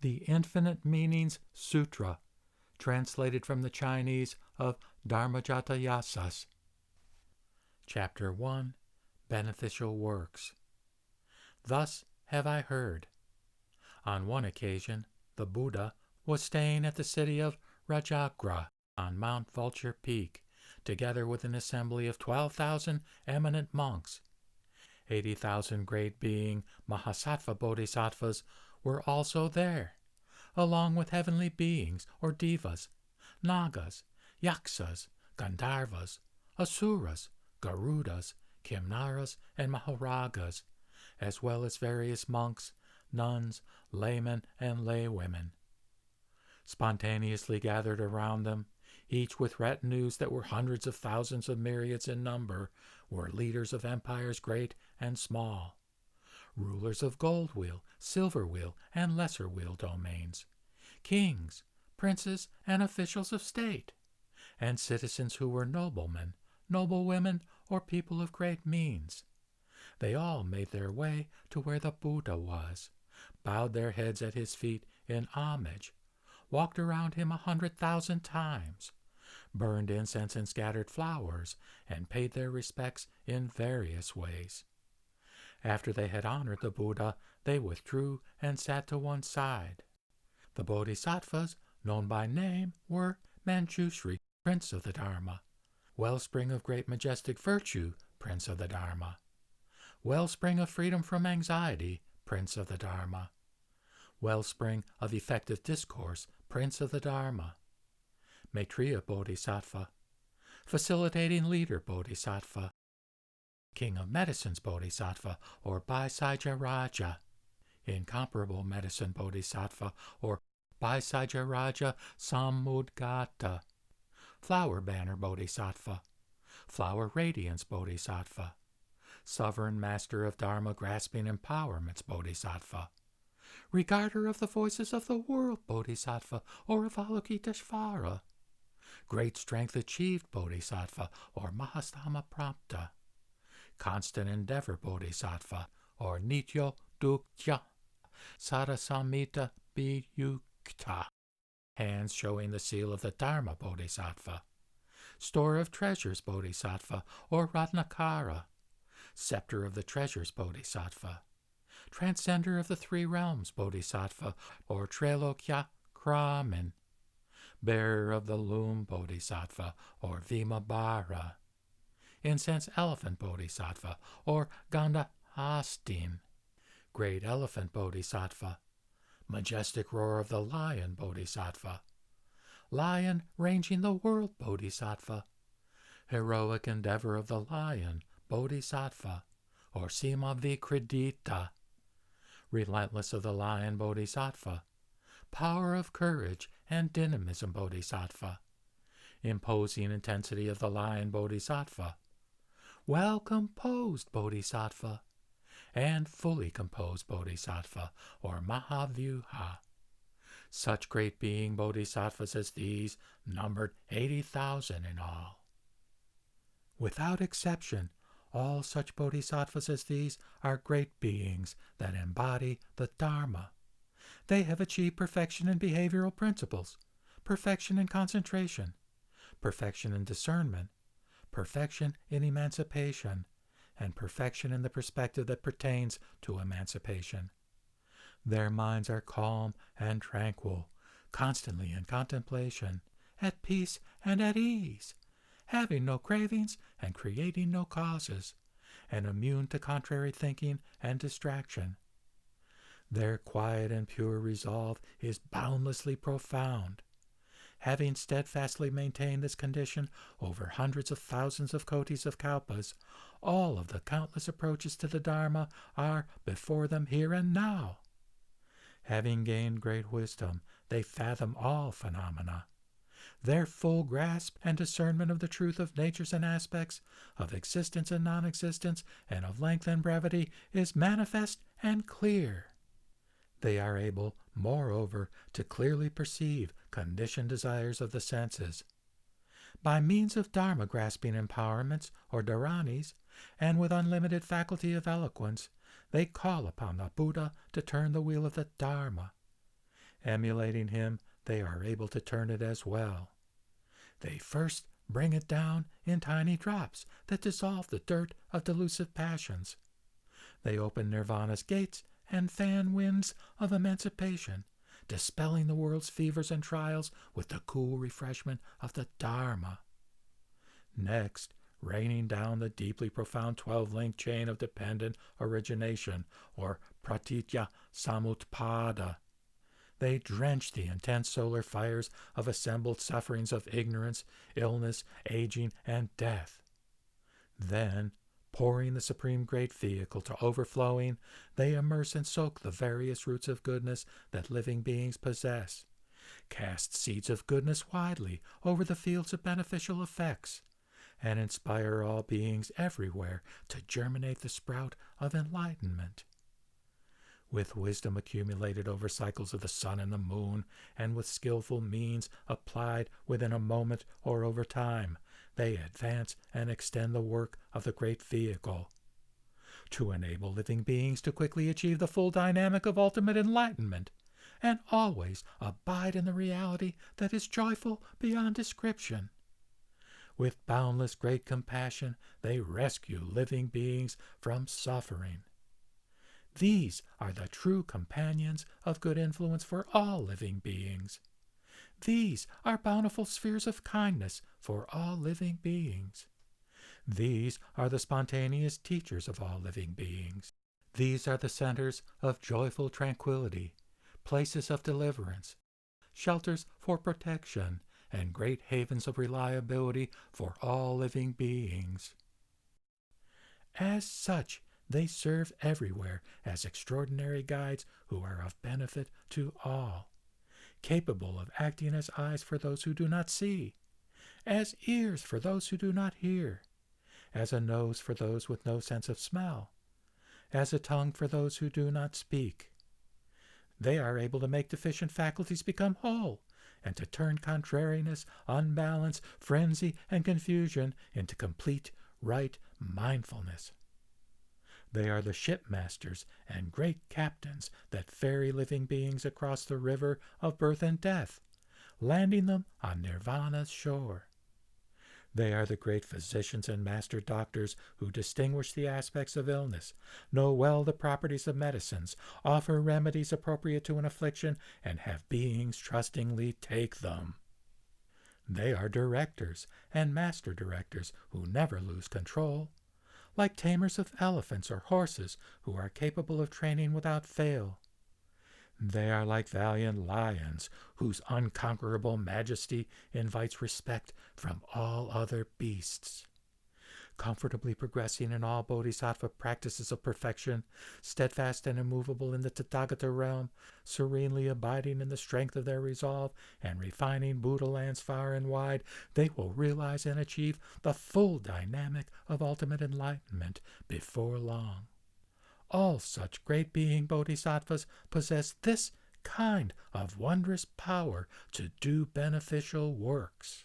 The Infinite Meanings Sutra, translated from the Chinese of Dharmajatayasas. Chapter 1. Beneficial Works. Thus have I heard. On one occasion, the Buddha was staying at the city of Rajagra on Mount Vulture Peak, together with an assembly of 12,000 eminent monks. 80,000 great being Mahasattva Bodhisattvas were also there, along with heavenly beings or devas, nagas, yaksas, gandharvas, asuras, garudas, kimnaras, and maharagas, as well as various monks, nuns, laymen, and laywomen. Spontaneously gathered around them, each with retinues that were hundreds of thousands of myriads in number, were leaders of empires great and small, rulers of gold wheel, silver wheel, and lesser wheel domains, kings, princes, and officials of state, and citizens who were noblemen, noblewomen, or people of great means. They all made their way to where the Buddha was, bowed their heads at his feet in homage, walked around him 100,000 times, burned incense and scattered flowers, and paid their respects in various ways. After they had honored the Buddha, they withdrew and sat to one side. The Bodhisattvas, known by name, were Manjushri, Prince of the Dharma; Wellspring of Great Majestic Virtue, Prince of the Dharma; Wellspring of Freedom from Anxiety, Prince of the Dharma; Wellspring of Effective Discourse, Prince of the Dharma; Maitreya Bodhisattva; Facilitating Leader Bodhisattva; King of Medicines Bodhisattva, or Baisaja Raja; Incomparable Medicine Bodhisattva, or Baisaja Raja Samudgata; Flower Banner Bodhisattva; Flower Radiance Bodhisattva; Sovereign Master of Dharma Grasping Empowerments Bodhisattva; Regarder of the Voices of the World Bodhisattva, or Avalokiteshvara; Great Strength Achieved Bodhisattva, or Mahastama Prapta; Constant Endeavor Bodhisattva, or Nityo Dukya; Sadasamita Biyukta; Hands showing the seal of the Dharma Bodhisattva; Store of Treasures Bodhisattva, or Ratnakara; Scepter of the Treasures Bodhisattva; Transcender of the Three Realms Bodhisattva, or Trailokya Kramen; Bearer of the Loom Bodhisattva, or Vimabhara; Incense Elephant Bodhisattva, or Gandhastin; Great Elephant Bodhisattva; Majestic Roar of the Lion Bodhisattva; Lion Ranging the World Bodhisattva; Heroic Endeavor of the Lion Bodhisattva, or Sima Vikridita; Relentless of the Lion Bodhisattva; Power of Courage and Dynamism Bodhisattva; Imposing Intensity of the Lion Bodhisattva; Well Composed Bodhisattva; and Fully Composed Bodhisattva, or Mahavyuha. Such great being Bodhisattvas as these numbered 80,000 in all. Without exception, all such Bodhisattvas as these are great beings that embody the Dharma. They have achieved perfection in behavioral principles, perfection in concentration, perfection in discernment, perfection in emancipation, and perfection in the perspective that pertains to emancipation. Their minds are calm and tranquil, constantly in contemplation, at peace and at ease, having no cravings and creating no causes, and immune to contrary thinking and distraction. Their quiet and pure resolve is boundlessly profound. Having steadfastly maintained this condition over hundreds of thousands of kotis of kalpas, all of the countless approaches to the Dharma are before them here and now. Having gained great wisdom, they fathom all phenomena. Their full grasp and discernment of the truth of natures and aspects, of existence and non-existence, and of length and brevity is manifest and clear. They are able, moreover, to clearly perceive conditioned desires of the senses. By means of Dharma-grasping empowerments, or dharanis, and with unlimited faculty of eloquence, they call upon the Buddha to turn the wheel of the Dharma. Emulating him, they are able to turn it as well. They first bring it down in tiny drops that dissolve the dirt of delusive passions. They open nirvana's gates and fan winds of emancipation, dispelling the world's fevers and trials with the cool refreshment of the Dharma. Next, raining down the deeply profound 12-link chain of dependent origination, or pratitya samutpada, they drench the intense solar fires of assembled sufferings of ignorance, illness, aging, and death. Then, pouring the supreme great vehicle to overflowing, they immerse and soak the various roots of goodness that living beings possess, cast seeds of goodness widely over the fields of beneficial effects, and inspire all beings everywhere to germinate the sprout of enlightenment. With wisdom accumulated over cycles of the sun and the moon, and with skillful means applied within a moment or over time, they advance and extend the work of the great vehicle, to enable living beings to quickly achieve the full dynamic of ultimate enlightenment, and always abide in the reality that is joyful beyond description. With boundless great compassion, they rescue living beings from suffering. These are the true companions of good influence for all living beings. These are bountiful spheres of kindness for all living beings. These are the spontaneous teachers of all living beings. These are the centers of joyful tranquility, places of deliverance, shelters for protection, and great havens of reliability for all living beings. As such, they serve everywhere as extraordinary guides who are of benefit to all, capable of acting as eyes for those who do not see, as ears for those who do not hear, as a nose for those with no sense of smell, as a tongue for those who do not speak. They are able to make deficient faculties become whole, and to turn contrariness, unbalance, frenzy, and confusion into complete, right mindfulness. They are the shipmasters and great captains that ferry living beings across the river of birth and death, landing them on nirvana's shore. They are the great physicians and master doctors who distinguish the aspects of illness, know well the properties of medicines, offer remedies appropriate to an affliction, and have beings trustingly take them. They are directors and master directors who never lose control, like tamers of elephants or horses who are capable of training without fail. They are like valiant lions whose unconquerable majesty invites respect from all other beasts. Comfortably progressing in all Bodhisattva practices of perfection, steadfast and immovable in the Tathagata realm, serenely abiding in the strength of their resolve, and refining Buddha lands far and wide, they will realize and achieve the full dynamic of ultimate enlightenment before long. All such great being bodhisattvas possess this kind of wondrous power to do beneficial works.